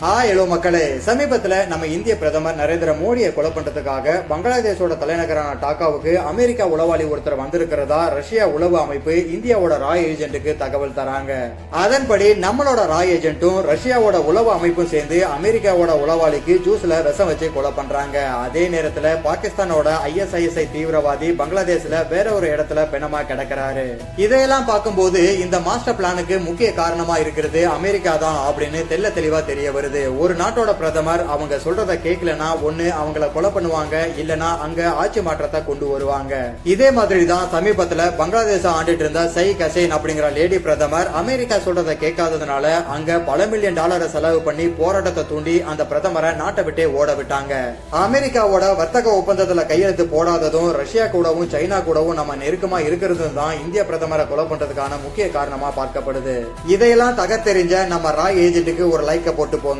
Hello மக்களே, சமீபத்துல நம்ம இந்திய பிரதமர் நரேந்திர மோடியை கொலை பண்றதுக்காக பங்களாதேஷோட தலைநகரான டாக்காவுக்கு அமெரிக்கா உளவாளி ஒருத்தர் வந்திருக்கிறதா ரஷ்யா உளவு அமைப்பு இந்தியாவோட ராய் ஏஜென்ட்டுக்கு தகவல் தராங்க. அதன்படி நம்மளோட ராய் ஏஜென்ட்டும் ரஷ்யாவோட உளவு அமைப்பும் சேர்ந்து அமெரிக்காவோட உளவாளிக்கு ஜூஸ்ல விஷம் வச்சு கொலை பண்றாங்க. அதே நேரத்துல பாகிஸ்தானோட ISIS தீவிரவாதி பங்களாதேஷ்ல வேற ஒரு இடத்துல பிணமா கிடக்கிறாரு. இதையெல்லாம் பார்க்கும்போது இந்த மாஸ்டர் பிளானுக்கு முக்கிய காரணமா இருக்கிறது அமெரிக்கா தான் அப்படின்னு தெல்ல தெளிவா தெரிய வருது. ஒரு நாட்டோட பிரதமர் அவங்க சொல்றத கேட்கலனா ஒண்ணு அவங்கள கொலை பண்ணுவாங்க, இல்லனா அங்க ஆட்சி மாற்றத்தை கொண்டு வருவாங்க. இதே மாதிரி தான் சமீபத்துல பங்களாதேஷ ஆண்டுட்டு இருந்த ஷேக் ஹசீனா அப்படிங்கிற லேடி பிரதமர் அமெரிக்கா சொல்றத கேட்காததுனால அங்க பல மில்லியன் டாலரை செலவு பண்ணி போராட்டத்தை தூண்டி அந்த பிரதமரை நாட்டை விட்டே ஓட விட்டாங்க. அமெரிக்காவோட வர்த்தக ஒப்பந்தத்துல கையெழுத்து போடாததும் ரஷ்யா கூடவும் சைனா கூடவும் நம்ம நெருக்கமா இருக்கிறதும் தான் இந்திய பிரதமரை கொலை பண்றதுக்கான முக்கிய காரணமா பார்க்கப்படுது. இதையெல்லாம் தகர்த்தெறிஞ்ச நம்ம ராய் ஏஜென்ட்டுக்கு ஒரு லைக்க போட்டு போங்க.